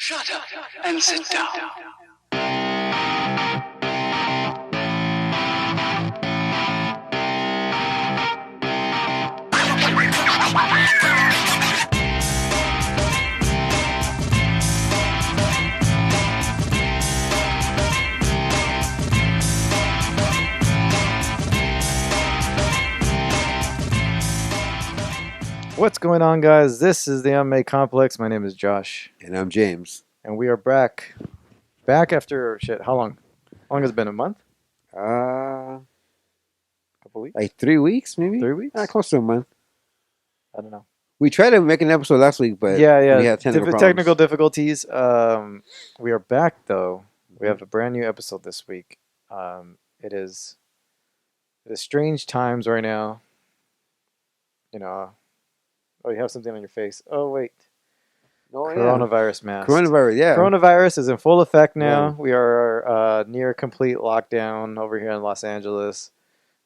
Shut up and sit down. What's going on, guys? This is the MMA Complex. My name is Josh, And I'm James. and we are back. Back after shit. How long? How long has it been? A month? Couple weeks? Like 3 weeks, maybe? 3 weeks? Close to a month. I don't know. We tried to make an episode last week, but yeah. we had technical Technical problems. difficulties. We are back though. We have a brand new episode this week. It is strange times right now. You know. Oh, you have something on your face. Oh wait. Oh, Coronavirus mask. Coronavirus, yeah. Coronavirus is in full effect now. Yeah. We are near complete lockdown over here in Los Angeles.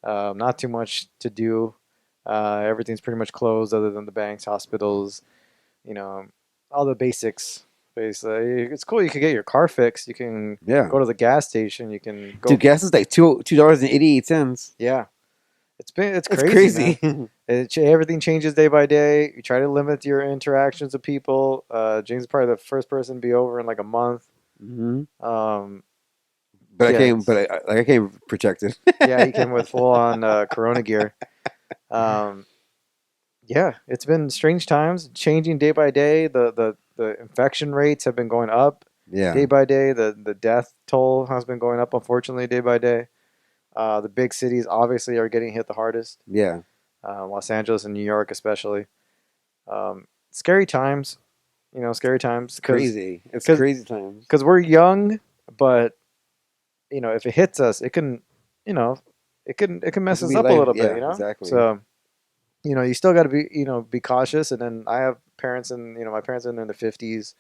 Not too much to do. Everything's pretty much closed other than the banks, hospitals, all the basics. Basically, it's cool. You can get your car fixed. You can go to the gas station. You can go. Dude, gas is like $2.88. Yeah, it's That's crazy. crazy. Everything changes day by day. You try to limit your interactions with people. James is probably the first person to be over in like a month. hmm Um, But Yeah, I came protected. yeah, he came with full on Corona gear. Yeah, it's been strange times, changing day by day. The infection rates have been going up Yeah. day by day. The death toll has been going up, unfortunately, day by day. The big cities obviously are getting hit the hardest. Yeah. Los Angeles and New York, especially. Scary times, scary times. Crazy. It's 'cause- crazy times. Because we're young, but if it hits us, it can, it can mess It can us be up a like- little bit, yeah, exactly. So, you still got to be cautious. And then I have parents, and my parents are in their 50s.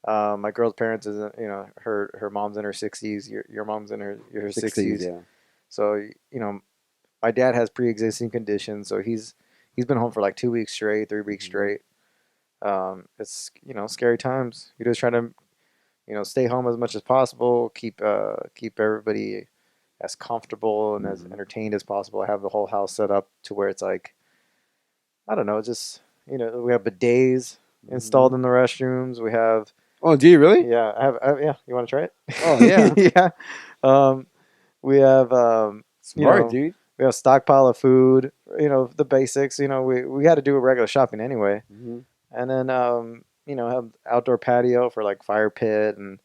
My girl's parents is, her mom's in her 60s. Your mom's in her 60s. Yeah. So, my dad has pre-existing conditions, so he's been home for like 2 weeks straight, 3 weeks straight. It's scary times. You just try to stay home as much as possible. Keep everybody as comfortable and as entertained as possible. Have the whole house set up to where it's like, I don't know, just we have bidets installed in the restrooms. We have Oh, do you really? yeah, yeah. You want to try it? Oh, yeah. Yeah. We have Smart, dude. we have stockpile of food. The basics. We got to do a regular shopping anyway. Mm-hmm. And then, have outdoor patio for like fire pit and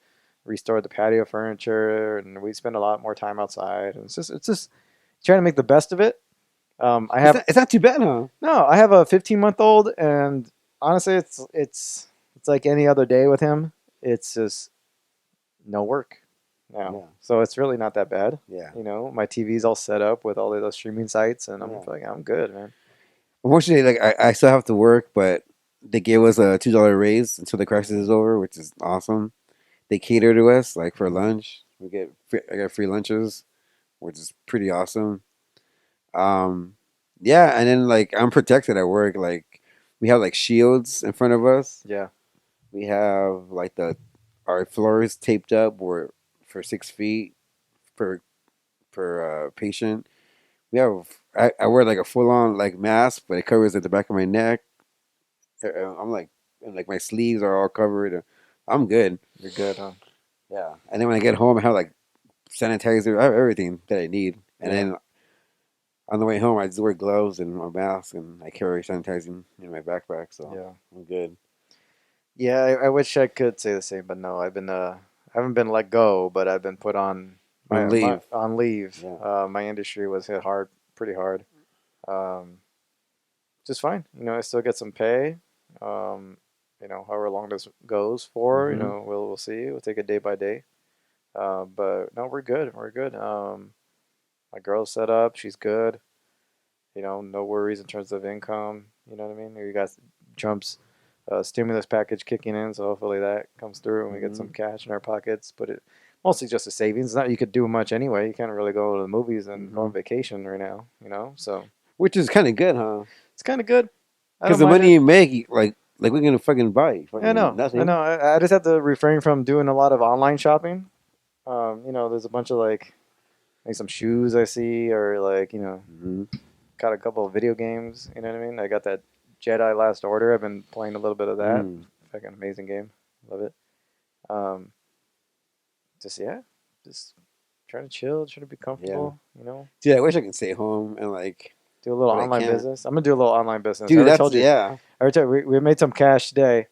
restore the patio furniture. And we spend a lot more time outside. And it's just trying to make the best of it. It's not too bad, huh? No, I have a 15-month-old, and honestly, it's like any other day with him. It's just no work now. Yeah. So it's really not that bad. Yeah. My TV's all set up with all of those streaming sites, and I'm good, man. Unfortunately, like I still have to work, but they gave us a $2 raise until the crisis is over, which is awesome. They cater to us like for lunch. I got free lunches, which is pretty awesome. Yeah, and then like I'm protected at work. Like we have like shields in front of us. Yeah. We have like our floors taped up for 6 feet per patient. I wear like a full on like mask, but it covers at the back of my neck. I'm like, and like my sleeves are all covered. I'm good. You're good, huh? Yeah. And then when I get home, I have like sanitizer. I have everything that I need. And then on the way home, I just wear gloves and a mask, and I carry sanitizing in my backpack. So Yeah. I'm good. Yeah, I wish I could say the same, but no, I haven't been let go, but I've been put on leave. on leave. Yeah. My industry was hit pretty hard. Just fine. I still get some pay. However long this goes for, we'll see. We'll take it day by day. But no, we're good. We're good. My girl's set up. She's good. No worries in terms of income. You know what I mean? You got Trump's stimulus package kicking in, so hopefully that comes through and we get some cash in our pockets. But it mostly just a savings. Not you could do much anyway. You can't really go to the movies and go on vacation right now. So Which is kind of good, huh? it's kind of good. I Because don't the mind money it. you make, like like we're gonna fucking buy I know. nothing. I know. I just have to refrain from doing a lot of online shopping. There's a bunch of like some shoes I see, or like Hmm. got a couple of video games. You know what I mean? I got that Jedi Last Order. I've been playing a little bit of that. Mm. Fucking amazing game. Love it. Um, just trying to chill, trying to be comfortable. Dude, I wish I could stay home and like, Do a little but I online can't. business. I'm gonna do a little online business. Dude, I already that's told you. yeah. I already told you, we made some cash today.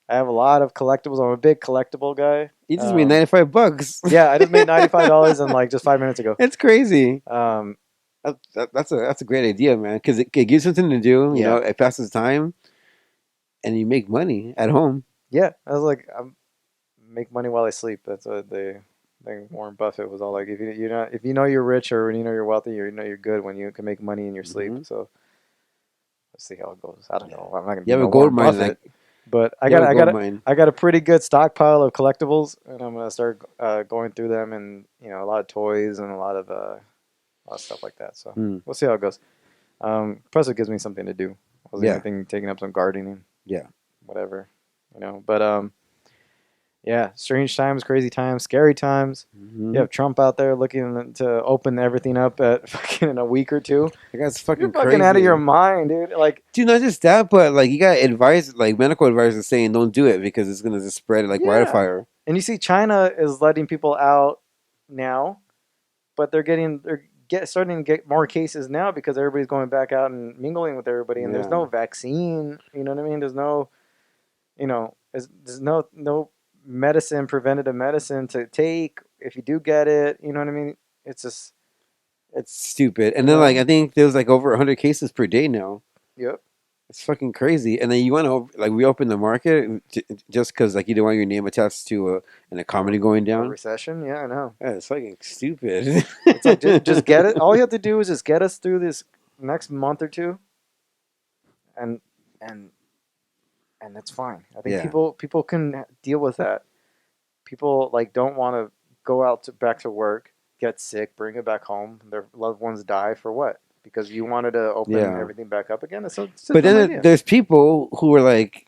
I have a lot of collectibles. I'm a big collectible guy. You just made $95. Yeah, I just made $95 in like just 5 minutes ago. It's crazy. Um, That's a great idea, man. Because it gives you something to do. You Yeah. know, it passes time, and you make money at home. yeah, I was like, make money while I sleep. That's what Warren Buffett was all like. If you know you're rich or you know you're wealthy, you know you're good when you can make money in your sleep. Mhm. So let's see how it goes. I don't know. I'm not gonna be You have no a gold Warren mine, Buffett, like but you have a gold mine. I got a pretty good stockpile of collectibles, and I'm gonna start going through them, and a lot of toys and a lot of stuff like that. So Mm. we'll see how it goes. Plus, it gives me something to do. I was Yeah. thinking taking up some gardening. Yeah. Whatever, But yeah, strange times, crazy times, scary times. Mhm. You have Trump out there looking to open everything up at fucking in a week or two. That guy's You're fucking fucking crazy. out of your mind, dude. Like, Dude, not just that, but like you got advice, like medical advisors saying don't do it because it's gonna just spread like Yeah. wildfire. and you see, China is letting people out now, but they're starting to get more cases now because everybody's going back out and mingling with everybody, and there's Yeah. no vaccine. You know what I mean? There's no, there's no preventative medicine to take if you do get it. You know what I mean? It's just, It's stupid. And then No. like I think there's like over 100 cases per day now. yep. It's fucking crazy. And then you want to like reopen the market just because like you don't want your name attached to an economy going A down. recession? Yeah, I know. Yeah, it's fucking stupid. It's like just get it. All you have to do is just get us through this next month or two, and and and that's fine. I think Yeah. people can deal with that. People like don't want to go back to work, get sick, bring it back home. Their loved ones die for what? Because you wanted to open Yeah. everything back up again. It's a But dumb then idea. there's people who were like,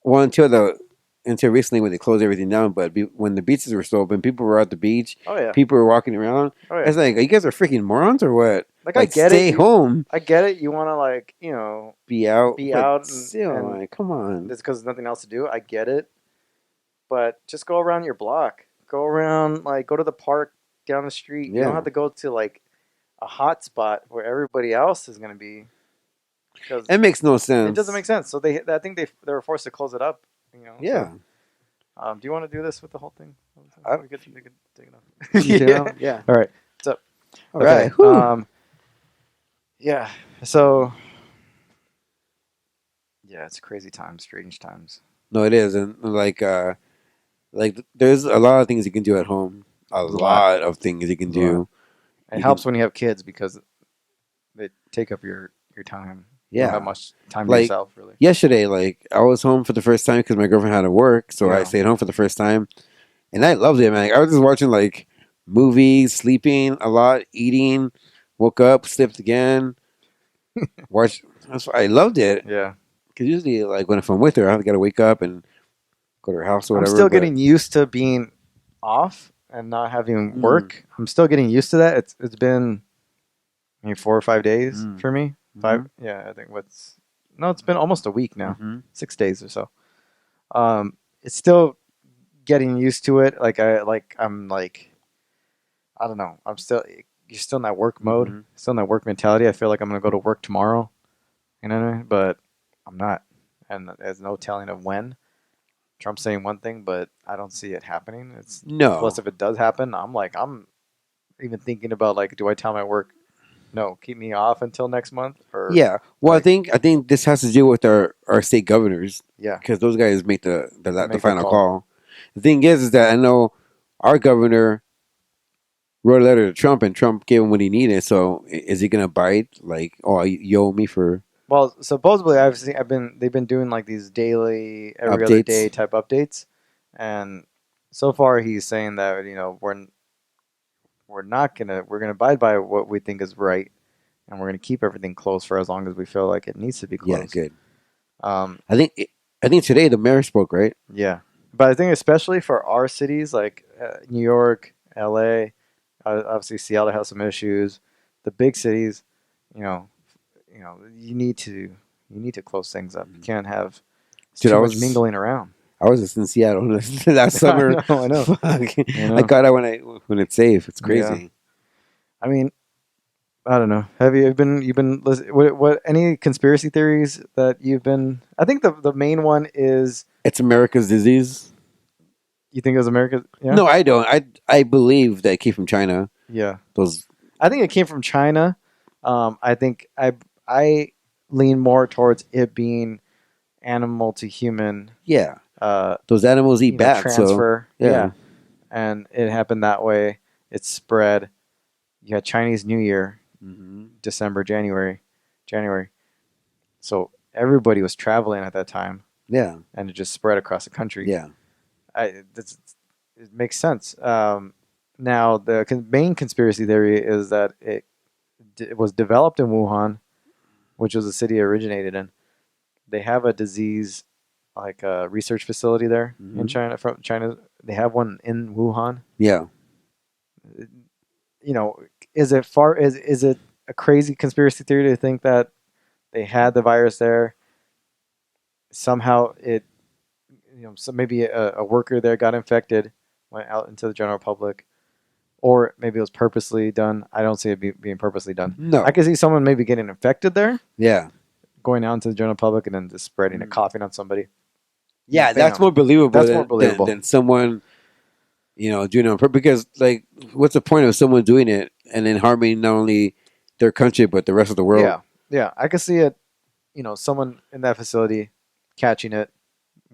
well, until recently when they closed everything down, but when the beaches were still open, people were at the beach, Oh yeah. people were walking around. Oh yeah. It's like, you guys are freaking morons or what? Like I Like, get stay it. home, I get it. You want to be out, be but out still, and like, come on. it's because there's nothing else to do. I get it. But just go around your block. Go around, go to the park down the street. You Yeah. don't have to go to a hot spot where everybody else is going to be. Because It makes no sense. it doesn't make sense. So I think they were forced to close it up. Yeah. So, do you want to do this with the whole thing? I- We could take it You off. know? Yeah. All right. What's up? All right. Okay, Whew. Yeah. So. Yeah, it's crazy times, strange times. No, it is. And like there's a lot of things you can do at home. A lot of things you can do. It You helps when you have kids because they take up your time. You don't Yeah. have much time to Like, yourself, really. Yesterday, like I was home for the first time because my girlfriend had to work, so I Yeah. stayed home for the first time, and I loved it, man. I was just watching like movies, sleeping a lot, eating, woke up, slept again, watched. I loved it Yeah. because usually, like when if I'm with her, I gotta wake up and go to her house or I'm whatever. still but- getting used to being off and not having Mm. work. I'm still getting used to that. It's been maybe 4 or 5 days Mm. for me. Mhm. Yeah, I think it's been almost a week now. Mhm. 6 days or so. It's still getting used to it. I'm I don't know. You're still in that work mode. Mhm. Still in that work mentality. I feel like I'm gonna go to work tomorrow. You know what I mean? But I'm not, and there's no telling of when. Trump's saying one thing, but I don't see it happening. No. Plus, if it does happen, I'm even thinking about do I tell my work, no, keep me off until next month, or Yeah. Well, like- I think this has to do with our state governors. yeah, Because those guys make the make the final call. call. The thing is that I know our governor wrote a letter to Trump, and Trump gave him what he needed. So is he gonna bite? Like, oh, you owe me for Well, supposedly they've been doing these daily, every other Updates. day type updates, and so far he's saying that we're gonna abide by what we think is right, and we're gonna keep everything closed for as long as we feel like it needs to be yeah, closed. good. Um, I think I think today the mayor spoke, right? Yeah, but I think especially for our cities like New York, L.A., obviously Seattle has some issues. The big cities, you know, you need to close things up. You can't have it's Dude, too much mingling around. I was just in Seattle last summer. I know. Fuck. I know. I got out when it's safe. It's Yeah. crazy. I mean, I don't know. Have you been? You've been. What? Any conspiracy theories that you've been? I think the main one is It's America's disease. you think it was America. Yeah. No, I don't. I believe that it came from China. Yeah. Those. I think it came from China. I think I lean more towards it being animal to human. Yeah. Uh, Those animals eat bats. transfer. So, yeah. And it happened that way. It spread. You had Chinese New Year, December, January. So everybody was traveling at that time, Yeah. and it just spread across the country. Yeah. It makes sense. Now, the main conspiracy theory is that it was developed in Wuhan, which was the city it originated in. They have a disease, like a research facility there in China. From China, they have one in Wuhan. Yeah. Is it a crazy conspiracy theory to think that they had the virus there? Somehow so maybe a worker there got infected, went out into the general public, or maybe it was purposely done. I don't see it being purposely done. No. I can see someone maybe getting infected there, Yeah. going out into the general public, and then just spreading it, coughing on somebody. Yeah, Bam. that's more believable. That's more believable. Than someone, doing it on purpose. Because, like, what's the point of someone doing it and then harming not only their country but the rest of the world? Yeah. I could see it. Someone in that facility catching it,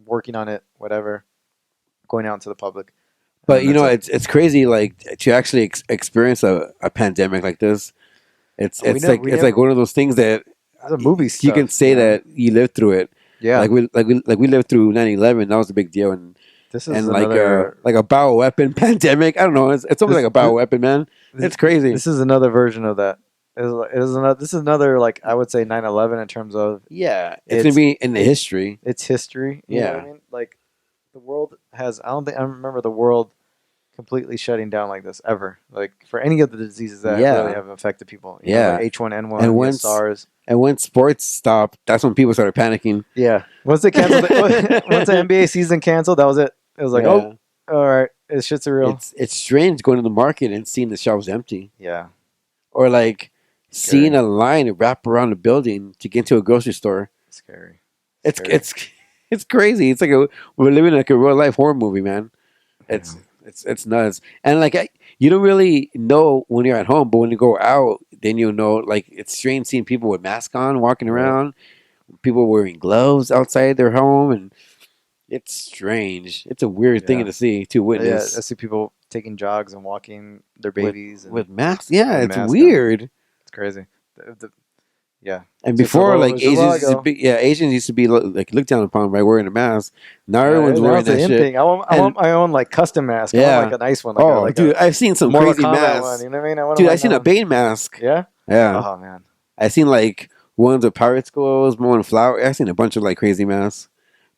working on it, whatever, going out into the public. But it's crazy. Like to actually experience a pandemic like this, it's like one of those things that it's a movie. You can say that you lived through it. Yeah, like we lived through 9/11. That was a big deal, and this is like a bioweapon pandemic. I don't know. It's almost like a bioweapon, man. It's crazy. This is another version of that. This is another, like, I would say 9/11 in terms of it's gonna be in the history. It's history. You know what I mean? Like, the world has. I don't remember the world completely shutting down like this ever. Like, for any of the diseases that really have affected people. You know, like H1N1 and SARS. And when sports stopped, that's when people started panicking. Yeah. Once they canceled, once the NBA season canceled, that was it. It was like, oh, all right, this shit's real. It's strange going to the market and seeing the shelves empty. Yeah. Or like seeing a line wrap around the building to get into a grocery store. Scary. It's crazy. It's like we're living like a real life horror movie, man. It's nuts. And like you don't really know when you're at home, but when you go out, then you'll know. Like, it's strange seeing people with masks on walking around, people wearing gloves outside their home, and it's strange. It's a weird thing to see, to witness. Yeah, I see people taking jogs and walking their babies with masks. Yeah, it's masks weird. On. It's crazy. Yeah. And before, like, Asians used to be like looked down upon by wearing a mask. Now everyone's wearing that shit. Thing. I want my own, like, custom mask. Yeah. I want, like, a nice one. Like dude, I've seen some crazy masks. One, you know what I mean? Dude, I've seen a Bane mask. Yeah? Yeah. Oh, man. I've seen, like, ones with pirate skulls, one with flower. I've seen a bunch of, like, crazy masks.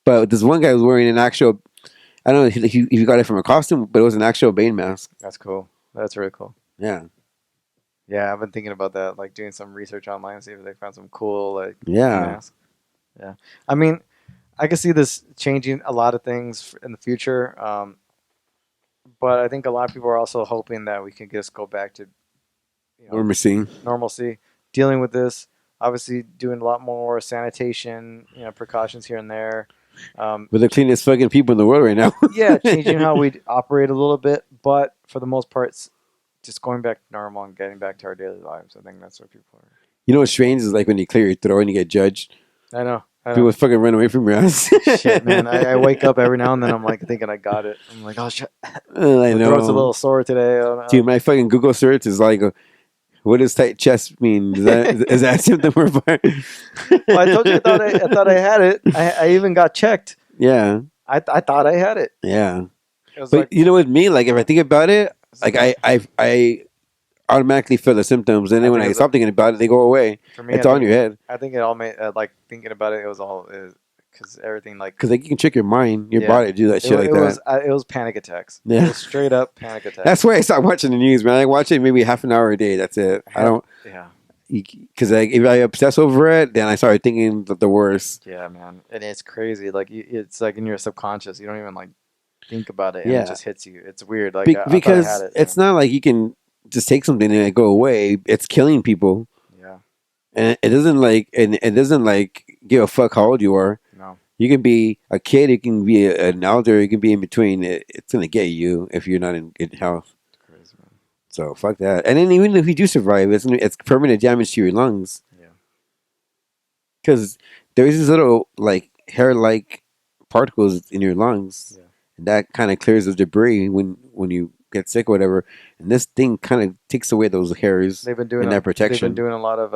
But this one guy was wearing an actual, I don't know if he got it from a costume, but it was an actual Bane mask. That's cool. That's really cool. Yeah. Yeah, I've been thinking about that, like doing some research online, see if they found some cool, like, masks. Yeah. I mean, I can see this changing a lot of things in the future, but I think a lot of people are also hoping that we can just go back to normalcy, dealing with this. Obviously, doing a lot more sanitation, precautions here and there. We're the cleanest fucking people in the world right now. Yeah, changing how we operate a little bit, but for the most part, just going back to normal and getting back to our daily lives. I think that's what people are. You know what's strange is, like, when you clear your throat and you get judged. I know. People fucking run away from your ass. Shit, man. I wake up every now and then. I'm like thinking I got it. I'm like, oh shit. I know. My throat's a little sore today. Dude, my fucking Google search is like, what does tight chest mean? Is that a symptom or part? Well, I told you I thought I had it. I even got checked. Yeah. I thought I had it. Yeah. But like, you know, with me, like, if I think about it, like, I automatically feel the symptoms, and then when I stop thinking about it, they go away. For me, it's on your head. I think it all made, like, thinking about it, it was all because everything like Because like you can trick your mind, your Yeah. body to do that shit like that. It was panic attacks. Yeah. It was straight up panic attacks. That's why I stopped watching the news, man. I watch it maybe half an hour a day. That's it. I don't. Yeah. Because like if I obsess over it, then I started thinking the worst. Yeah, man, and it's crazy. Like it's like in your subconscious, you don't even like think about it, and Yeah. it just hits you. It's weird. Like I Because thought I had it. it's not like you can just take something and it go away. It's killing people, Yeah. and it doesn't like give a fuck how old you are. No. You can be a kid, you can be an elder, you can be in between. It's gonna get you if you're not in good health. It's crazy, man. So fuck that. And then even if you do survive, it's permanent damage to your lungs. Yeah. Because there's these little like hair-like particles in your lungs, Yeah. and that kind of clears the debris when you get sick or whatever. And this thing kind of takes away those hairs They've been doing and that protection. They've been doing a lot of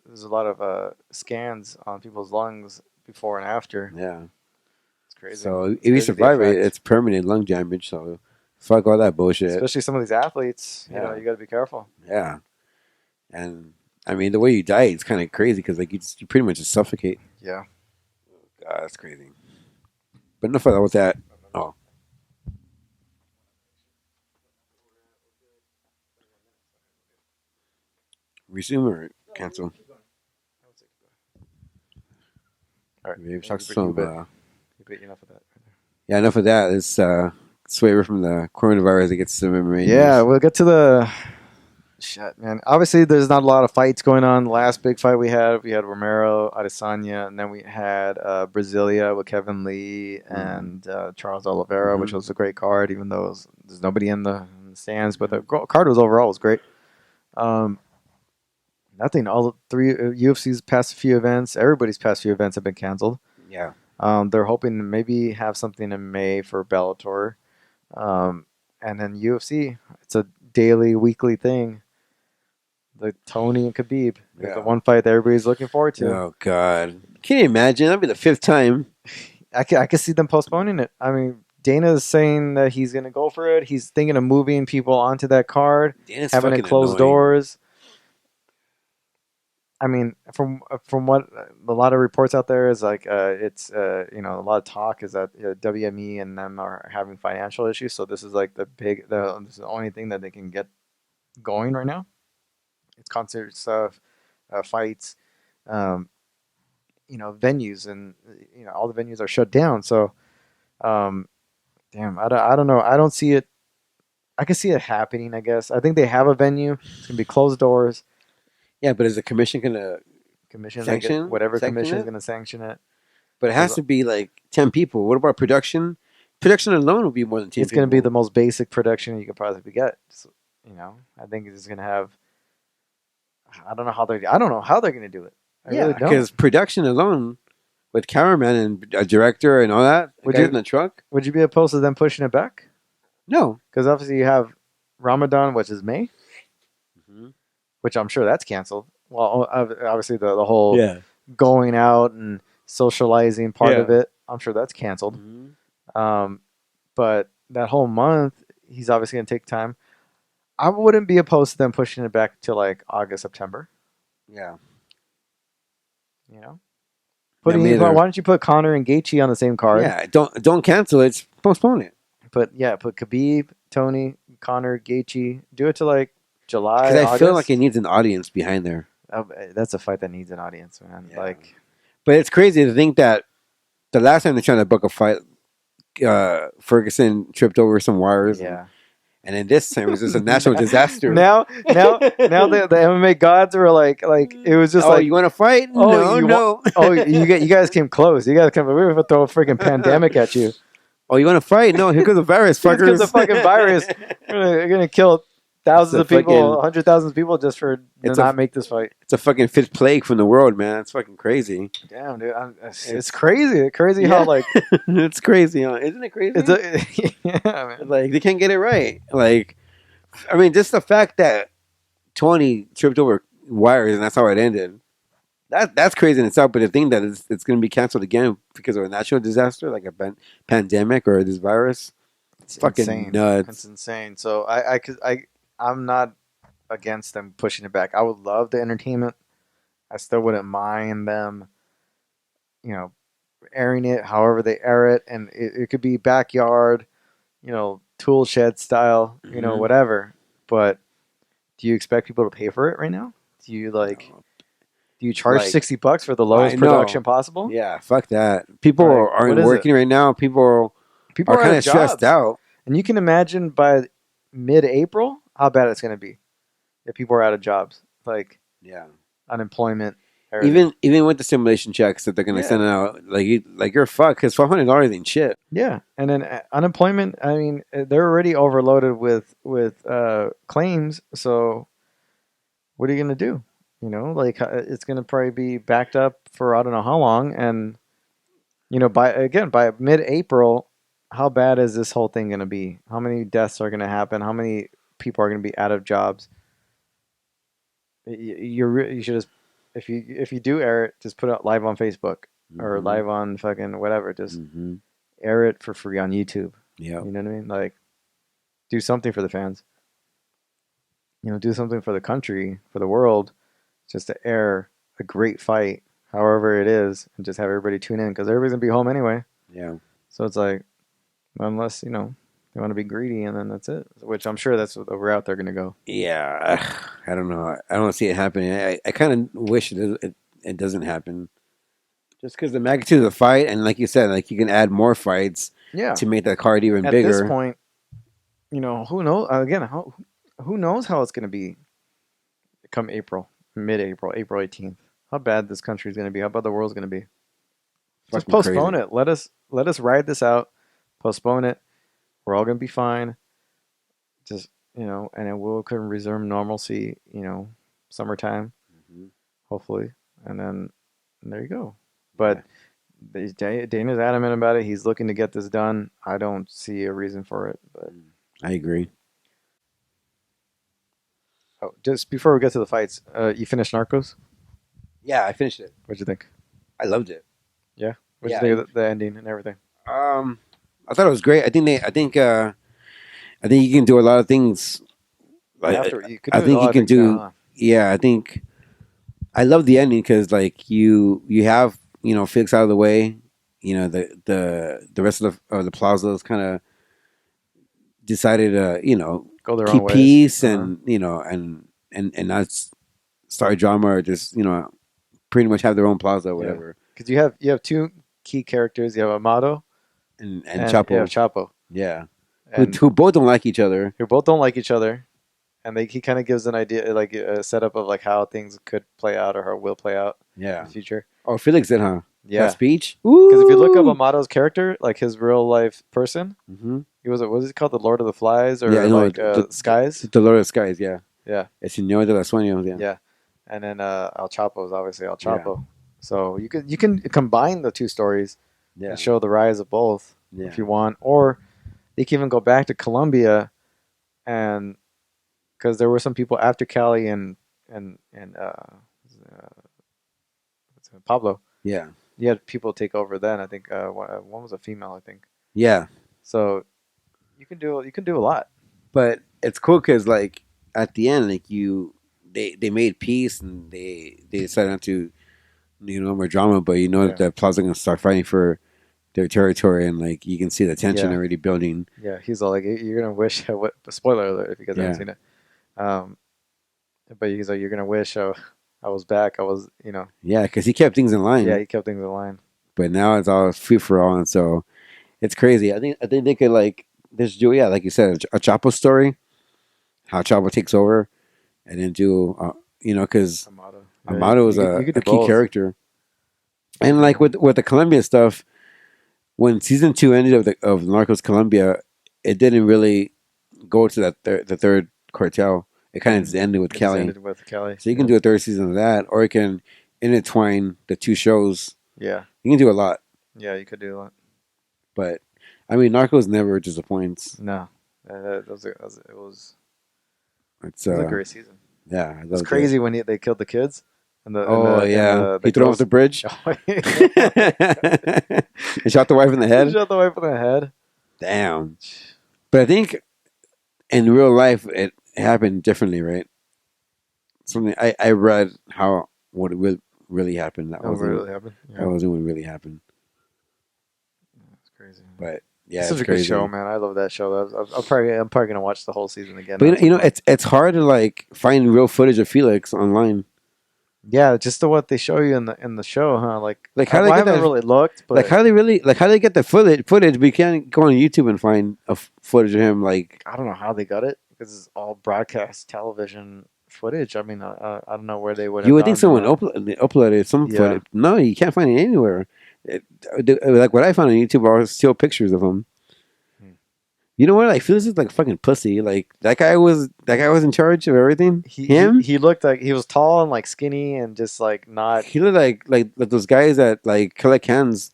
there's a lot of scans on people's lungs before and after. Yeah. It's crazy. So It's if you crazy, the survive it, effect. it's permanent lung damage. So fuck all that bullshit. Especially some of these athletes. You know, Yeah. you got to be careful. Yeah. And I mean, the way you die is kind of crazy because like you pretty much just suffocate. Yeah. God, that's crazy. But enough of that with that. Oh. Resume or cancel? All right. Maybe talk You some. bet enough of that. Yeah, enough of that. Let's sway away from the coronavirus. It gets some MMA. Yeah, news. we'll get to the shit, man. Obviously, there's not a lot of fights going on. The last big fight we had Romero, Adesanya, and then we had Brasilia with Kevin Lee and Charles Oliveira, which was a great card, even though there's nobody in the stands. But the card was great. Nothing. All the three UFC's past few events, everybody's past few events have been canceled. Yeah. They're hoping to maybe have something in May for Bellator. And then UFC, it's a daily, weekly thing. The Tony and Khabib. Yeah. The one fight that everybody's looking forward to. Oh God! Can you imagine? That'd be the 5th time. I can see them postponing it. I mean, Dana's saying that he's going to go for it. He's thinking of moving people onto that card, Dana's having it fucking closed annoying. doors. I mean, from what a lot of reports out there is like, it's a lot of talk is that WME and them are having financial issues. So this is like this is the only thing that they can get going right now. It's concert stuff, fights, venues, and all the venues are shut down. So, damn, I don't know. I don't see it. I can see it happening. I guess I think they have a venue. It's gonna be closed doors. Yeah, but is the commission gonna Commission, sanction commission is it? gonna sanction it. But it has to be like 10 people. What about production? Production alone will be more than 10 It's people. gonna be the most basic production you could possibly get. So, I think it's gonna have. I don't know how they're gonna do it. I really don't. because production alone, with cameraman and a director and all that, Would guys you- in the truck? Would you be opposed to them pushing it back? No. Because obviously you have Ramadan, which is May, Mm-hmm. which I'm sure that's canceled. Well, obviously the whole Yeah. going out and socializing part of it, I'm sure that's canceled. Mm-hmm. But that whole month, he's obviously going to take time. I wouldn't be opposed to them pushing it back to like August, September. Yeah. Why me either. don't you put Connor and Gaethje on the same card? Yeah. Don't cancel it. Postpone it. Put Khabib, Tony, Connor, Gaethje. Do it to like July. Because I feel August. like it needs an audience behind there. That's a fight that needs an audience, man. Yeah. Like, But it's crazy to think that the last time they're trying to book a fight, Ferguson tripped over some wires. yeah. And then this time it was just a natural disaster. Now the MMA gods were like it was just you want to fight? Oh, No. you guys came close. You guys come. We were gonna throw a freaking pandemic at you. Oh, you want to fight? No, here comes the virus, Here fuckers. comes the fucking virus. You're gonna kill thousands It's a of people, fucking- 100,000 people just to not make this fight. It's a fucking 5th plague from the world, man. It's fucking crazy. Damn, dude, it's crazy. Crazy how like It's crazy, huh? Isn't it crazy? yeah, man. Like they can't get it right. Like, I mean, just the fact that Tony tripped over wires and that's how it ended. That's crazy in itself. But the thing that it's going to be canceled again because of a natural disaster, like a pandemic or this virus, It's fucking insane. nuts. It's insane. So I'm not against them pushing it back. I would love the entertainment. I still wouldn't mind them, airing it however they air it, and it could be backyard, tool shed style, Mhm. whatever. But do you expect people to pay for it right now? Do you do you charge Like, $60 for the I lowest know. production possible? Yeah, fuck that. People Like, what aren't is it? working right now. People People are are out kind of of stressed jobs, out. and you can imagine by mid-April how bad it's going to be if people are out of jobs, like Yeah. unemployment, everything. Even with the simulation checks that they're gonna Yeah, send out, you're fucked because $500 ain't shit. yeah, and then unemployment. I mean, they're already overloaded with claims. So what are you going to do? Like it's going to probably be backed up for I don't know how long, and by mid-April, how bad is this whole thing going to be? How many deaths are going to happen? How many people are going to be out of jobs? You should just if you do air it, just put it live on Facebook or Hmm. live on fucking whatever. Just Hmm. air it for free on YouTube. Yeah. You know what I mean? Like do something for the fans. Do something for the country, for the world, just to air a great fight, however it is, and just have everybody tune in because everybody's gonna be home anyway. Yeah. So it's like unless they want to be greedy, and then that's it. Which I'm sure that's the route they're gonna go. Yeah. I don't know. I don't see it happening. I kind of wish it doesn't happen. Just because the magnitude of the fight, and like you said, like you can add more fights Yeah. to make that card even At this bigger. point, who knows? Again, who knows how it's gonna be come April, mid-April, April 18th. How bad this country is gonna be? How bad the world's gonna be? Just Fucking postpone crazy. it. Let us ride this out. Postpone it. We're all gonna be fine. Just and then we'll can resume normalcy. Summertime, Hmm. hopefully, and then there you go. Yeah. But Dana's adamant about it. He's looking to get this done. I don't see a reason for it. But I agree. just before we get to the fights, you finished Narcos. Yeah, I finished it. What'd you think? I loved it. Yeah, what'd you Yeah. think of the ending and everything? I thought it was great. I think you can do a lot of things. You could I do a think lot you of can things now, do. huh? Yeah, I think I love the ending because you have Felix out of the way. The rest of the plazas kind of decided to Go their own keep ways. peace and and not start drama or just pretty much have their own plaza or Yeah, whatever. because you have two key characters. You have Amado And and you have Chapo, Chapo, yeah, and who both don't like each other. who both don't like each other. And he kind of gives an idea, like a setup of like how things could play out or how it will play out in Yeah. the future. Oh, Felix did, huh? That Yeah, speech. because if you look up Ooh. Amado's character, like his real life person, Mm-hmm. he was what is he called, the Lord of the Flies Yeah, I or know. like Skies? The Lord of the Skies, yeah. Yeah, El Señor de los Sueños, yeah. yeah. And then El Chapo is obviously El Yeah. Chapo. So you can combine the two stories Yeah. and show the rise of both Yeah. if you want, or they can even go back to Colombia and because there were some people after Cali and Pablo. Yeah. You had people take over then. I think one was a female. I think Yeah. so. You can do a lot. But it's cool because, at the end, they made peace and they decided not to, no more drama, but Yeah. that the Plaza going to start fighting for their territory and, you can see the tension Yeah. already building. Yeah, he's all like, "You're gonna wish." What spoiler alert if you guys Yeah. haven't seen it. But he's like, "You're gonna wish I was back. I was, Yeah, because he kept things in line. yeah." He kept things in line. But now it's all free for all, and so it's crazy. I think they could just do like you said a Chapo story, how Chapo takes over, and then do because Amado. Amado is you could do a key both. character, and with the Colombia stuff, when season 2 ended of Narcos Colombia, it didn't really go to the third cartel. It kind of just ended with It just Cali, ended with Cali. so you can do a third season of that, or you can intertwine the two shows. Yeah, You can do a lot. yeah, you could do that. But I mean, Narcos never disappoints. No, it was It's a great season. yeah, I It's loved crazy when they killed the kids. And Oh yeah, he threw him off the bridge. He shot the wife in the head. Shot the wife in the head. Damn. But I think in real life it happened differently, right? Something I read how what really happened. That That wasn't really happened. that wasn't what really happened. crazy. But yeah, It's such it's a good crazy. show, man. I love that show. I'm probably gonna watch the whole season again. But it's hard to like find real footage of Felix online. Yeah, just what they show you in the show, huh? Like how I they get haven't that? really looked, but Like how they get the footage? But you can't go on YouTube and find footage of him. Like I don't know how they got it because it's all broadcast television footage. I mean, I don't know where they would. you have would think gotten someone uploaded some Yeah. footage. No, you can't find it anywhere. Like what I found on YouTube are still pictures of him. Hmm. You know what? Like Felix is like fucking pussy. Like that guy was in charge of everything. He looked like he was tall and like skinny and just like not. He looked like those guys that like collect cans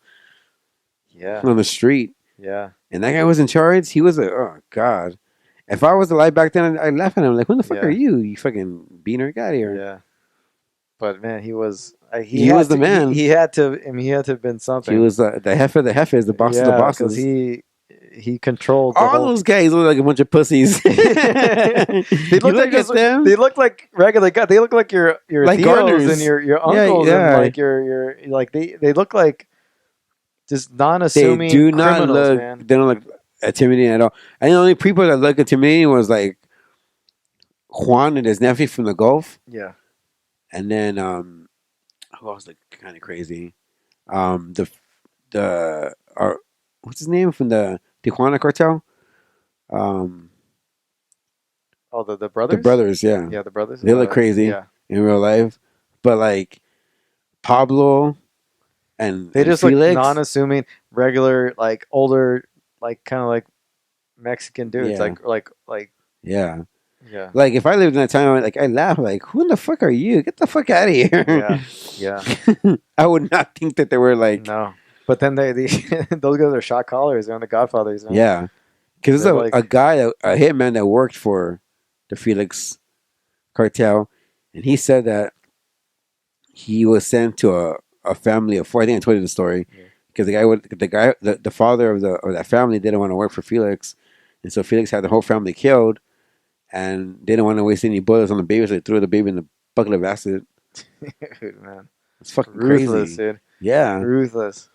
Yeah, on the street. yeah. And that guy was in charge. He was oh god. If I was alive back then, I'd laugh at him like, "Who the fuck Yeah. are you? You fucking beaner, get out of here!" Yeah, but man, he was. He was the man. He had to. I mean, he had to have been something. He was the hefe of the hefes, the boss of the bosses. because he controlled the all whole. those guys look like a bunch of pussies. They You look like at them. They look like regular guys. They look like your Like Theos gardeners. and your uncles yeah. and like your like they look like just non-assuming They do not criminals, look. man. They don't look intimidating at all. And the only people that look intimidating was like Juan and his nephew from the Gulf, Yeah, and then who else looked kind of crazy? The what's his name from the Tijuana cartel? oh the brothers. The brothers, yeah, Yeah, the brothers. They look crazy. Yeah, in real life, but like Pablo and they just Felix, look non-assuming, regular, like older, like kind of like Mexican dudes, Yeah. like yeah. yeah, Like if I lived in that time, like I laugh, like who the fuck are you? Get the fuck out of here! yeah, yeah. I would not think that they were like, No, but then they those guys are shot callers. They're on the Godfathers. Man. yeah, because They're there's like- a guy, a hitman that worked for the Felix cartel, and he said that he was sent to a family of four. I think I told you the story Yeah. because the father of that family didn't want to work for Felix, and so Felix had the whole family killed, and they didn't want to waste any bullets on the baby, so they threw the baby in the bucket of acid. Dude, man, It's fucking ruthless, crazy. dude. Yeah, Ruthless.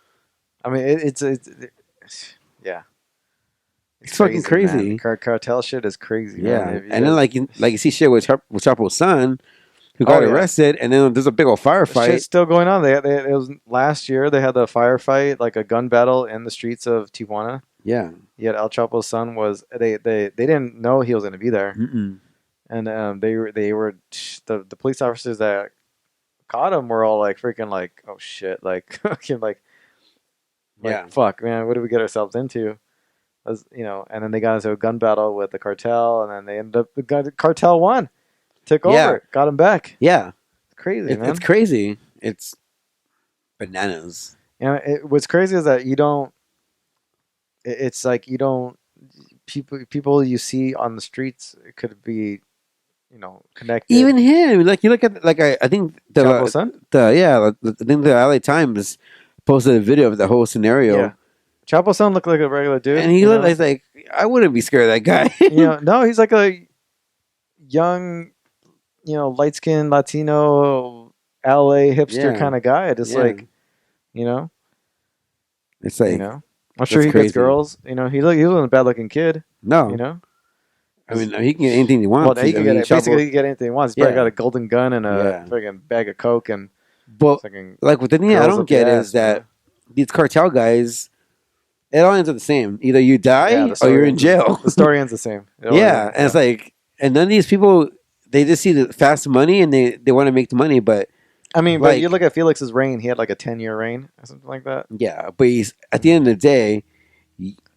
I mean, it's yeah. It's fucking crazy. Man. Cartel shit is crazy. yeah. Man. If you And then guys- like you see shit with Chapo's son, who got Oh, yeah. arrested, and then there's a big old firefight. shit's still going on. It was last year. They had the firefight, like a gun battle in the streets of Tijuana. Yeah. Yet El Chapo's son was they didn't know he was going to be there, Mm-mm. and they were the police officers that caught him were all like freaking like, oh shit, like Yeah. fuck, man, what did we get ourselves into? And then they got into a gun battle with the cartel, and then they ended up the cartel won, took Yeah. over, got him back. Yeah. It's crazy, man. It's crazy. It's bananas. What's crazy is that you don't. It's like you don't. People you see on the streets could be, connected. Even him, like you look at I think Chapo's son. I think the LA Times posted a video of the whole scenario, Yeah. Chapo's son looked like a regular dude, and he looked like I wouldn't be scared of that guy. No, he's like a young, light skinned Latino LA hipster Yeah. kind of guy. Just Yeah. like, It's like I'm sure he crazy. gets girls. He wasn't a bad looking kid. no, I mean he can get anything he wants. Well, he can basically he can get anything he wants. He's probably Yeah. got a golden gun and a Yeah. freaking bag of coke and but fucking like the thing I girls don't up get the is ass, that man. these cartel guys, it all ends up the same. Either you die Yeah, the or story you're in ends- jail. The story ends the same. It always Yeah, ends, and it's like, and none of these people, they just see the fast money and they want to make the money, but I mean, but like- you look at Felix's reign. He had like a 10-year reign or something like that. yeah, but he's at the end of the day,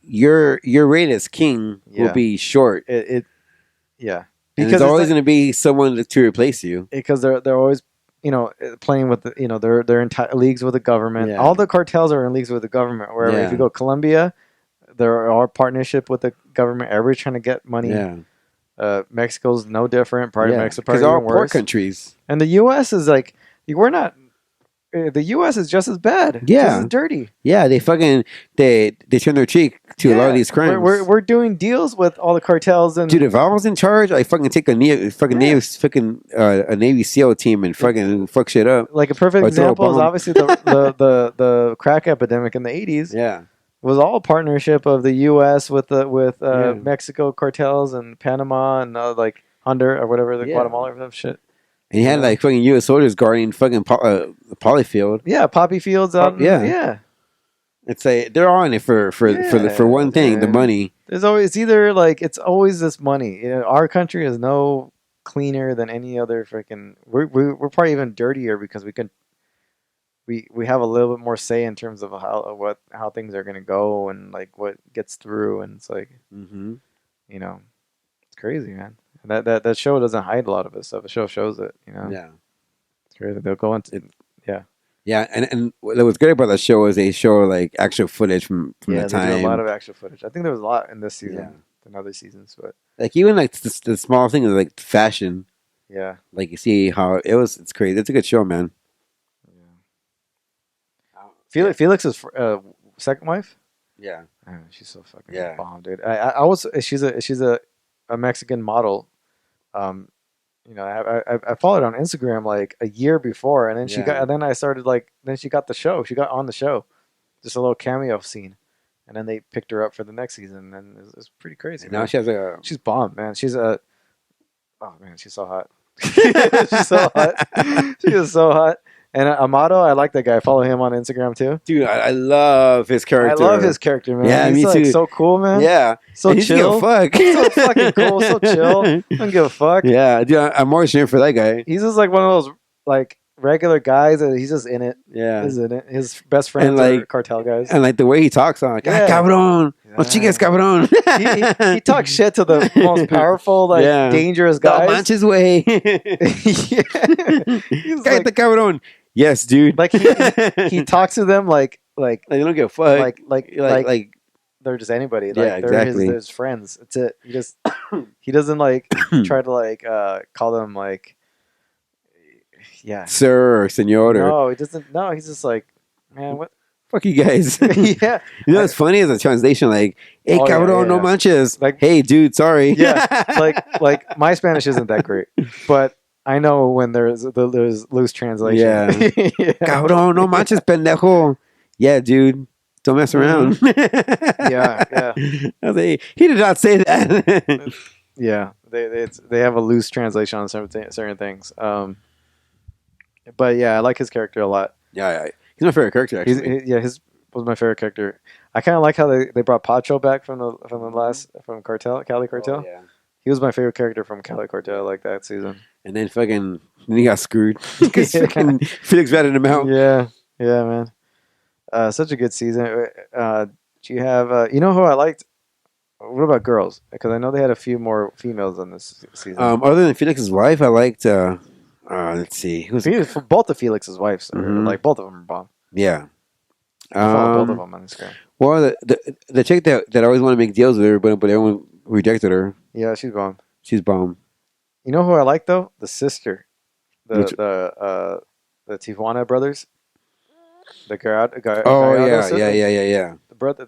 your reign as king Yeah. will be short, Yeah, and there's always going to be someone to replace you. because they're always playing with they're in leagues with the government. Yeah. All the cartels are in leagues with the government. Wherever Yeah. if you go Colombia, there are partnership with the government. Everybody's trying to get money. Yeah, Mexico's no different. Part of Mexico because probably all even poor worse. countries. And the U.S. is like we're not. The U.S. is just as bad. Yeah. just as dirty. Yeah, they turn their cheek to a lot of these crimes. We're doing deals with all the cartels and Dude, if I was in charge, I'd fucking take a Navy SEAL team and fucking fuck shit up. like a perfect Or throw a example is bomb. obviously the crack epidemic in the 80s. Yeah, was all a partnership of the U.S. with Yeah. Mexico cartels and Panama and like Honduras or whatever the Yeah. Guatemala or some shit. And he had Yeah. like fucking U.S. soldiers guarding fucking poly field. Yeah, poppy fields out. Yeah. Yeah. It's like they're on it for one thing, the man. money. There's always either like it's always this money. You know, our country is no cleaner than any other freaking. We're probably even dirtier because we have a little bit more say in terms of how things are gonna go and like what gets through, and it's like Mm-hmm. you know it's crazy, man. And that show doesn't hide a lot of this stuff. The show shows it. You know, Yeah. it's crazy. They'll go into Yeah, and what was great about that show is they show like actual footage from yeah. the They time. do a lot of actual footage. I think there was a lot in this season Yeah. than other seasons, but Like even like the small thing of like fashion. yeah. Like you see how it's crazy. It's a good show, man. Felix's second wife. Yeah. Man, she's so fucking Yeah. bomb, dude. I was she's a Mexican model. You know, I followed her on Instagram like a year before, and then I started like then she got the show. She got on the show, just a little cameo scene, and then they picked her up for the next season, and it's pretty crazy. And now Man. she has She's bomb, man. She's oh man, she's so hot. She's so hot. She is so hot. And Amato, I like that guy. I follow him on Instagram too. dude. I love his character. I love his character, man. Yeah, He's me like too. so cool, man. Yeah, So and he doesn't chill. give a fuck. So fucking cool, so chill. Don't give a fuck. Yeah, dude, I'm more ashamed for that guy. He's just like one of those like regular guys that he's just in it. Yeah, He's in it. His best friends And, are like- cartel guys. and like the way he talks, I'm like, Yeah. cabrón, Yeah. no chicas, cabrón. He talks shit to the most powerful, like Yeah. dangerous No guys. manches, way. Yeah. He's Cállate, like, cabrón. Yes, dude. like he talks to them like Like, they don't give a fuck. like they're just anybody. Like Yeah, they're exactly. his friends. That's it. He doesn't like try to like call them like yeah. sir or senor or No, he doesn't. No, he's just like, man, what? fuck you guys. Yeah, You know what's funny is a translation like, hey, Oh, yeah, cabrón, yeah, no yeah. manches. Like- hey, dude, sorry. yeah. Like my Spanish isn't that great, but I know when there's loose translation. Yeah. Yeah. Cabrón, no manches, pendejo. Yeah, dude. Don't mess around. Yeah, yeah. I was like, he did not say that. Yeah, they have a loose translation on certain things. But yeah, I like his character a lot. yeah. He's my favorite character, actually. His was my favorite character. I kind of like how they brought Pacho back from Cali Cartel. Oh, yeah. He was my favorite character from Cali Cartel, like that season. And then then he got screwed. Because fucking Felix ratted him out. Yeah, man. Such a good season. Do you have you know who I liked? What about girls? Because I know they had a few more females on this season. Other than Felix's wife, I liked, let's see. Who's Both of Felix's wives, Mhm. like both of them are bomb. Yeah. I follow both of them on Instagram. Well, the chick that always wanted to make deals with her, but everyone rejected her. Yeah, she's bomb. She's bomb. You know who I like though? The sister, Which- the Tijuana brothers. The Oh Gallardo yeah, sister. yeah. The brother,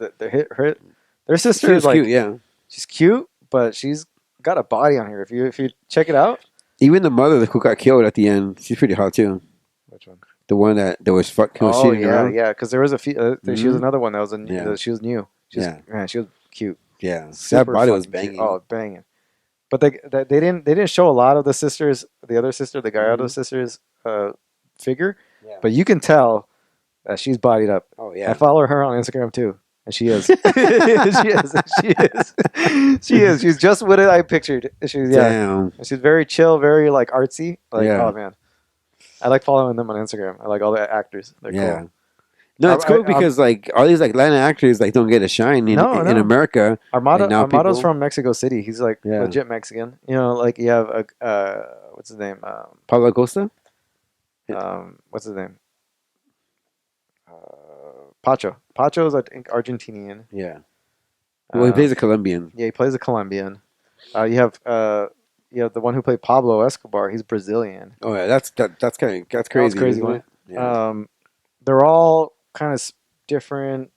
their sister She's is like cute, yeah. she's cute, but she's got a body on her. If you check it out, Even the mother who got killed at the end, she's pretty hot too. which one? The one that was fucking Oh shooting yeah, around. yeah. Because there was she was Mhm. another one that was Yeah. she was new. Yeah. Man, she was cute. Yeah, that Super body was fucking cute. banging. Oh, banging. But they didn't show a lot of the sisters, the other sister, the Gallardo Mhm. sisters figure, Yeah. but you can tell that she's bodied up. Oh I yeah. follow her on Instagram too, and she is. She is. She's just what I pictured. She's Damn. She's very chill, very like artsy. Like Yeah. oh man, I like following them on Instagram. I like all the actors. They're Yeah. cool. No, it's cool I- because like all these like Latin actors like don't get a shine in No. America. And now Armado's people- from Mexico City. He's like Yeah. legit Mexican. You know, like you have what's his name? Pablo Costa. What's his name? Pacho. Pacho's I think Argentinian. Yeah. Well, he plays a Colombian. Yeah, he plays a Colombian. You have the one who played Pablo Escobar. He's Brazilian. Oh yeah, that's crazy. crazy, isn't right? it? Yeah. They're all kind of different,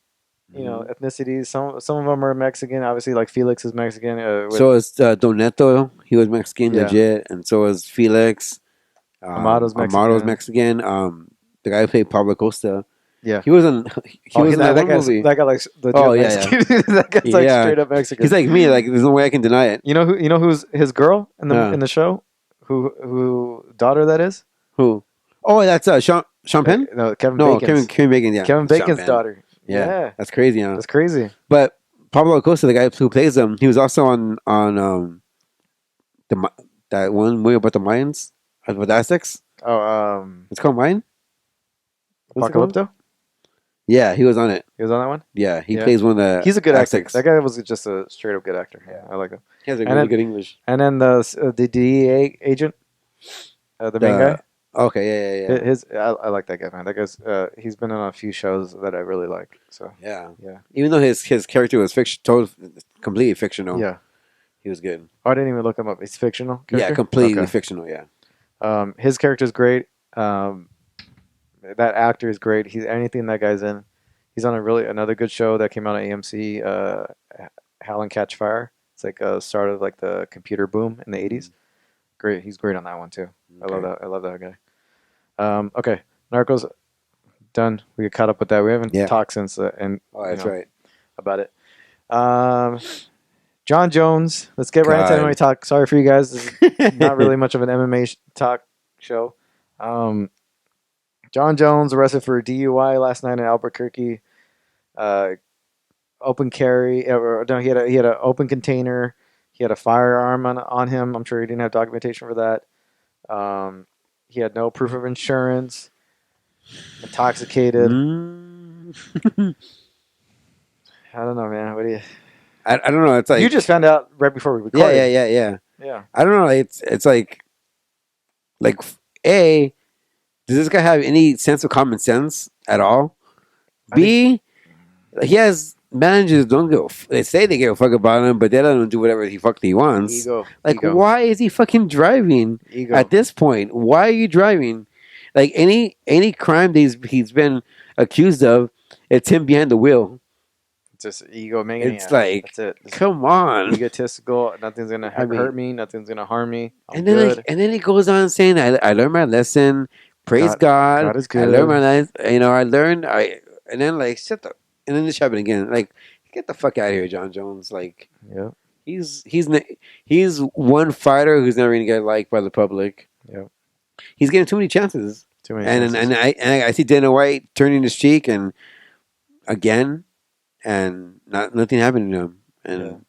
Mhm. ethnicities. Some of them are Mexican. Obviously, like Felix is Mexican. So is Don Neto. He was Mexican, Yeah. legit, and so is Felix. Amado's Mexican. The guy who played Pablo Costa, Yeah. He was in that one movie. That guy like legit Oh, yeah, Mexican. That guy's like Yeah. straight up Mexican. He's like me. Like there's no way I can deny it. You know who's his girl in Yeah. the show? Who daughter that is? Who? Oh, that's Sean Penn. No, Kevin No, Bacon's. Kevin Bacon. Yeah, Kevin Sean Bacon's Penn. daughter. Yeah. Yeah. That's crazy. Huh? That's crazy. But Pablo Acosta, the guy who plays him, he was also on that one movie about the Mayans with Aztecs. Oh, It's called Mayan. What's it called? Apocalypto? Yeah, he was on it. He was on that one? Yeah, he Yeah. plays one of the. He's a good actor. Aztecs. That guy was just a straight up good actor. Yeah. I like him. He has a And really then- good English. And then the DEA agent, the main guy. Okay, yeah. I like that guy, man. That guy's he's been on a few shows that I really like. So Yeah. yeah, Even though his character was completely fictional. yeah. He was good. Oh, I didn't even look him up. He's fictional. Yeah, Character? completely Okay. fictional. Yeah. His character's great. That actor is great. He's anything that guy's in. He's on another good show that came out on AMC. Hal and Catch Fire. It's like start of like the computer boom in the '80s. Great. He's great on that one too. I love that. I love that guy. Okay, Narcos done. We get caught up with that. We haven't talked since That's right. about it. Jon Jones. Let's get right into MMA talk. Sorry for you guys. This is not really much of an MMA talk show. Jon Jones arrested for DUI last night in Albuquerque. Open carry. No, he had an open container. He had a firearm on him. I'm sure he didn't have documentation for that. He had no proof of insurance. Intoxicated. I don't know, man. What do you? I don't know. It's like You just found out right before we recorded. Yeah. I don't know. It's like A, does this guy have any sense of common sense at all? B, he has managers don't give. They say they give a fuck about him, but they let him do whatever he wants. Ego. Why is he fucking driving Ego. at this point? Why are you driving? Like any crime that he's been accused of, it's him behind the wheel. Just ego maniac. It's like, that's it. Just come on. egotistical. Nothing's gonna hurt me. Nothing's gonna harm me. I'm then good. and then he goes on saying, "I learned my lesson. Praise God. God is good. I learned my lesson. I learned. And then like shut the. And then this happened again. Like get the fuck out of here, Jon Jones. Like Yeah. he's one fighter who's never gonna get liked by the public. Yeah. He's getting too many chances. Too many. And chances. I see Dana White turning his cheek and again, and nothing happened to him. And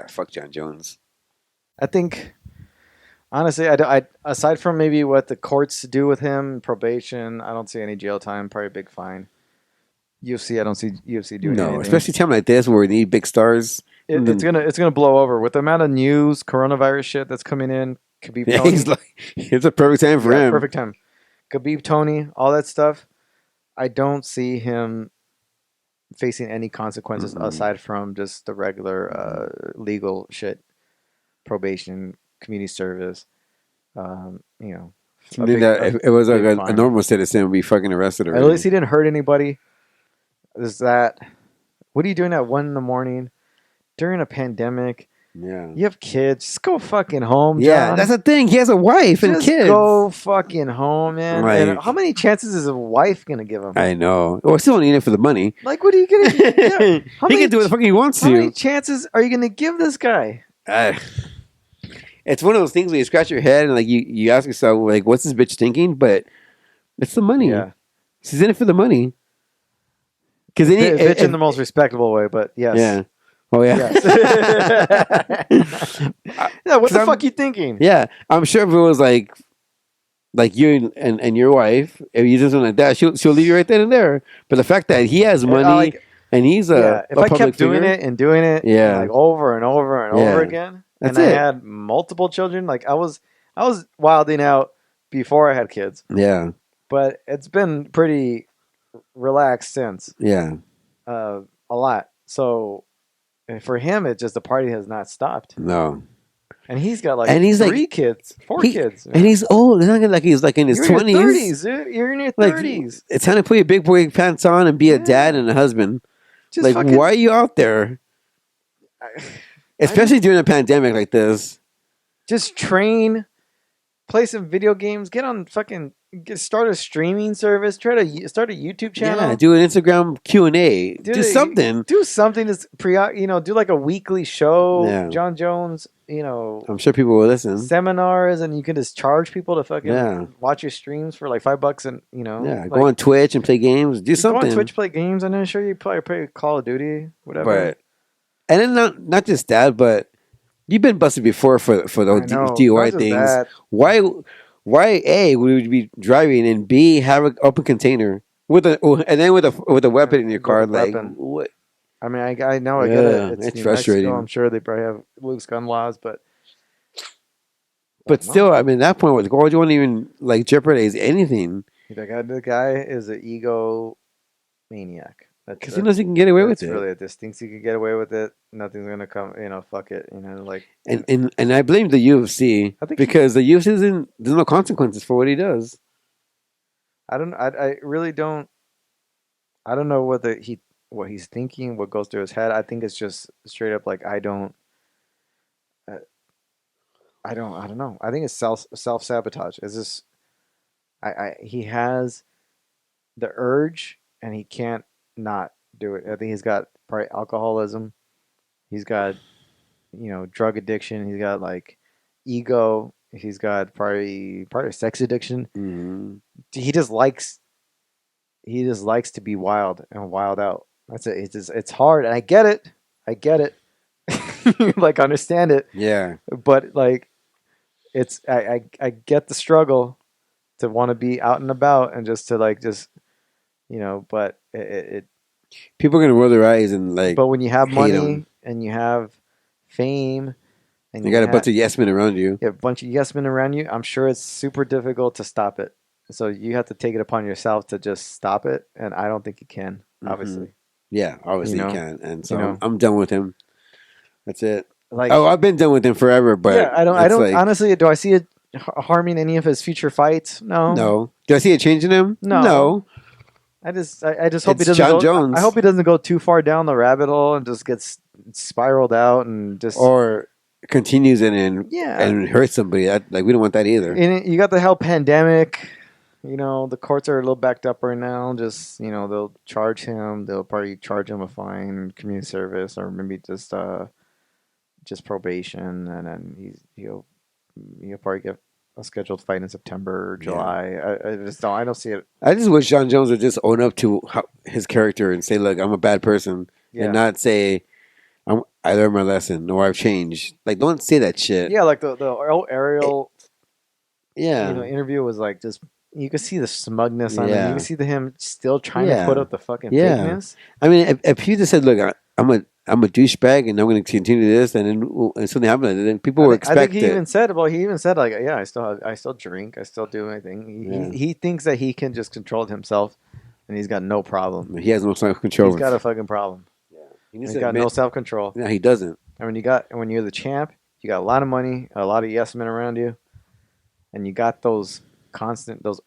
fuck Jon Jones. I think, honestly, I aside from maybe what the courts do with him, probation, I don't see any jail time. Probably a big fine. UFC, I don't see UFC doing anything. Especially a time like this where we need big stars. It's gonna blow over with the amount of news, coronavirus shit that's coming in. Khabib Yeah, Tony. it's a perfect time for him. Perfect time. Khabib Tony, all that stuff. I don't see him facing any consequences aside from just the regular legal shit, probation, community service. If it was like a normal citizen, would be fucking arrested already. At least he didn't hurt anybody. Is that? What are you doing at 1 a.m. during a pandemic? Yeah, you have kids. Just go fucking home. Yeah, John. that's the thing. He has a wife and kids. Go fucking home, man. Like, and how many chances is a wife gonna give him? I know. Well, still need it for the money. Like, what are you gonna? He can do what the fuck he wants to. How many chances are you gonna give this guy? It's one of those things where you scratch your head and like you ask yourself like, what's this bitch thinking? But it's the money. Yeah, she's in it for the money. Because bitch in the most respectable way, but yes. Yeah. Oh yeah. Yes. Yeah. What the fuck you thinking? Yeah, I'm sure if it was like you and your wife, if you did something like that, she'll leave you right then and there. But the fact that he has money and he's if I kept doing it and doing it, like over and over and over again, That's and it. I had multiple children, like I was wilding out before I had kids. Yeah. But it's been pretty relaxed since. Yeah. A lot. So for him, it's just the party has not stopped. No. And he's got four kids. And he's old. It's not like he's like in his 20s. You're in your 30s, dude. You're in your 30s. It's time to put your big boy pants on and be a dad and a husband. Just why are you out there? Especially during a pandemic like this. Just train play some video games. Get on fucking start a streaming service. Try to start a YouTube channel. Yeah, do an Instagram Q&A. Do something. Do something that's do like a weekly show. Yeah. Jon Jones, I'm sure people will listen. Seminars, and you can just charge people to fucking Yeah. watch your streams for like $5, and Yeah, go on Twitch and play games. Do something. Go on Twitch, play games, and I'm sure you play Call of Duty, whatever. And then not just that, but you've been busted before for the DUI things. That. Why A, would you be driving, and B, have an open container with a weapon in your car? Like what? I mean, I know, I get it. It's frustrating. Mexico, I'm sure they probably have loose gun laws, but still, I mean, at that point, why would you want to even like jeopardize anything? The guy is an ego maniac. Because he knows he can get away with it. Really, this thinks he can get away with it. Nothing's gonna come. Fuck it. Like. And I blame the UFC because the UFC there's no consequences for what he does. I really don't. I don't know what he's thinking, what goes through his head. I think it's just straight up like I don't know. I think it's self sabotage. It's just he has the urge and he can't not do it. I think he's got probably alcoholism. He's got drug addiction. He's got like ego. He's got probably sex addiction. Mm-hmm. He just likes to be wild and wild out. That's it. It's hard, and I get it. Like, understand it. Yeah. But like, I get the struggle to want to be out and about and just but it people are gonna roll their eyes and like. But when you have money and you have fame, and you got a bunch of yes men around you. You have a bunch of yes men around you. I'm sure it's super difficult to stop it. So you have to take it upon yourself to just stop it, and I don't think you can. Obviously. Mm-hmm. Yeah, obviously you can, and so I'm done with him. That's it. Like, I've been done with him forever, but yeah, I don't like, honestly. Do I see it harming any of his future fights? No. No. Do I see it changing him? No. I just hope he doesn't Jon Jones. I hope he doesn't go too far down the rabbit hole and just gets spiraled out and just or continues and hurts somebody. We don't want that either. And you got the hell pandemic. The courts are a little backed up right now. Just they'll charge him. They'll probably charge him a fine, community service, or maybe just probation, and then he'll probably get a scheduled fight in September or July. Yeah. I don't see it. I just wish Jon Jones would just own up to his character and say, "Look, I'm a bad person," and not say, "I learned my lesson" or "I've changed." Like, don't say that shit. Yeah, like the Ariel, interview was like just. You can see the smugness on him. You can see him still trying to put up the fucking fakeness. I mean, if he just said, "Look, I'm a douchebag, and I'm going to continue this," and then something happens, then people will expect it. I think he even said, like, "Yeah, I still drink, I still do my thing." He thinks that he can just control himself, and he's got no problem. He has no self control. He's got a fucking problem. Yeah, he's got no self control. No, he doesn't. I mean, when you're the champ, you got a lot of money, a lot of yes men around you, and you got those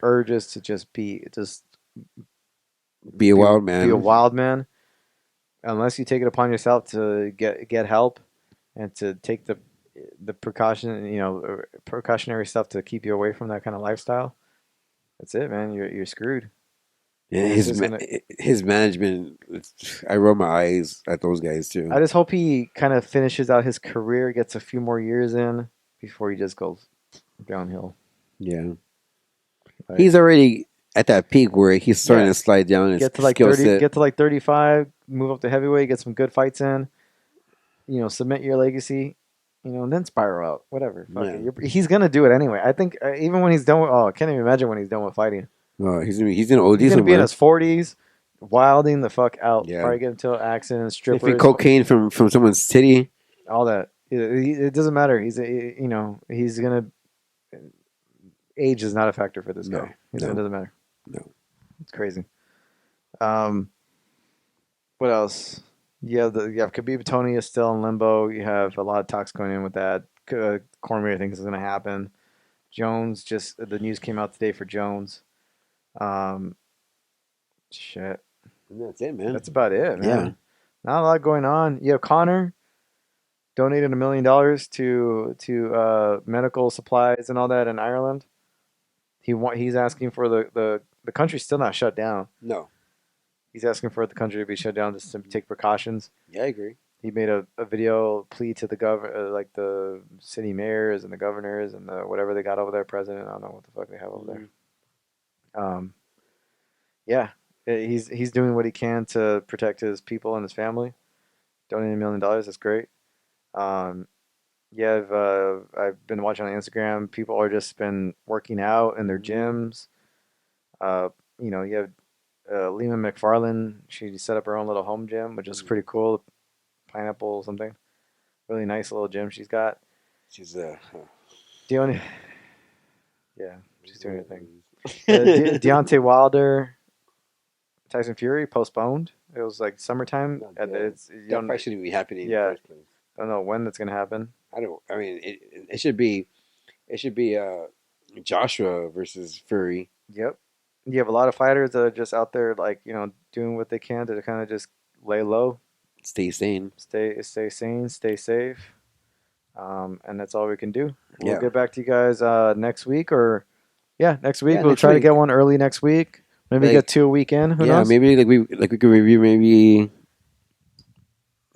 urges to just be a wild man. Be a wild man. Unless you take it upon yourself to get help and to take the precautionary stuff to keep you away from that kind of lifestyle. That's it, man. You're screwed. Yeah, his management. I roll my eyes at those guys too. I just hope he kind of finishes out his career, gets a few more years in before he just goes downhill. Yeah. He's already at that peak where he's starting to slide down. Get to like 30, get to like 35, move up to heavyweight, get some good fights in. Cement your legacy. And then spiral out. Whatever. He's gonna do it anyway. I think even when he's done with, I can't even imagine when he's done with fighting. Oh, he's in OD. He's gonna be in his 40s, wilding the fuck out. Yeah. Probably get into accidents, strippers, sniffing cocaine from someone's titty. All that. It doesn't matter. He's gonna. Age is not a factor for this guy. It doesn't matter. No. It's crazy. What else? You have Khabib Tony is still in limbo. You have a lot of talks going in with that. Cormier, I think, is going to happen. Jones, the news came out today for Jones. Shit. And that's it, man. That's about it, man. Yeah. Not a lot going on. You have Connor. donated $1 million to medical supplies and all that in Ireland. He's asking for the country's still not shut down. No. He's asking for the country to be shut down just to take precautions. Yeah, I agree. He made a video plea to the like the city mayors and the governors and the whatever they got over there, president. I don't know what the fuck they have over there. Yeah, he's doing what he can to protect his people and his family. Donating $1 million, that's great. Yeah, I've been watching on Instagram. People are just been working out in their gyms. You know, you have Lehman McFarlane. She set up her own little home gym, which is pretty cool. Pineapple something, really nice little gym she's got. She's Deontay, yeah, she's doing her thing. Deontay Wilder, Tyson Fury postponed. It was like summertime. It's that probably shouldn't be happening. Yeah, in the first place. I don't know when that's gonna happen. I mean, it should be Joshua versus Fury. Yep. You have a lot of fighters that are just out there, like, you know, doing what they can to kind of just lay low, Stay sane. stay sane, stay safe, and that's all we can do. We'll Yeah. get back to you guys next week, or next week. Yeah, We'll next try to week. get one early next week. Maybe Like- get 2 a week in. Who knows? Maybe we could review maybe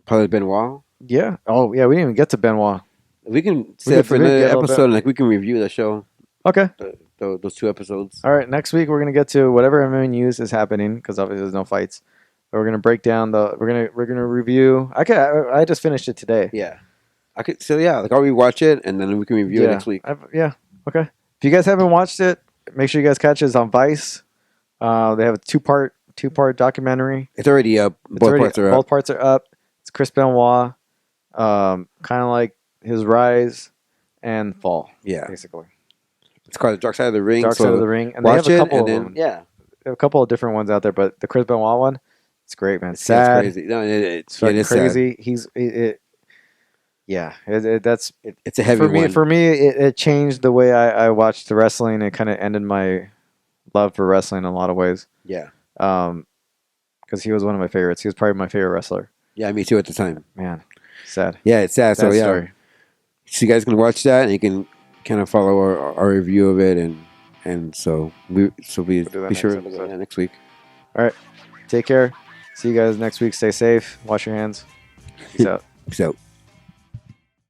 probably Benoit. Yeah. Oh, yeah. We didn't even get to Benoit. We can could- set for we could another get a little episode. bit- Like we can review the show, Okay. those 2 episodes. All right. Next week we're gonna get to whatever MMA news is happening because obviously there's no fights. But we're gonna break down we're gonna review. I just finished it today. Yeah, I could. So yeah, like I'll rewatch it and then we can review it next week. Yeah. Okay. If you guys haven't watched it, make sure you guys catch it. It's on Vice. They have a two-part documentary. It's already up. Both parts are up. Both parts are up. It's Chris Benoit, kind of like his rise and fall. Yeah, Basically. it's called The Dark Side of the Ring. Dark so Side of the Ring, and they watch have a it couple and of then them. yeah, They have a couple of different ones out there, but the Chris Benoit one, it's great, man. it's Sad. crazy. No, It's it fucking is crazy. Sad. That's It's a heavy for me. one. For me, it changed the way I watched the wrestling. It kind of ended my love for wrestling in a lot of ways. Yeah, Because he was one of my favorites. He was probably my favorite wrestler. yeah, me too at the time. Man, sad. Yeah, it's sad. So Sad yeah, story. so you guys can watch that and you can kind of follow our review of it and so be that sure next episode. next week. Take care. See you guys next week. Stay safe. Wash your hands. Peace out. Peace out.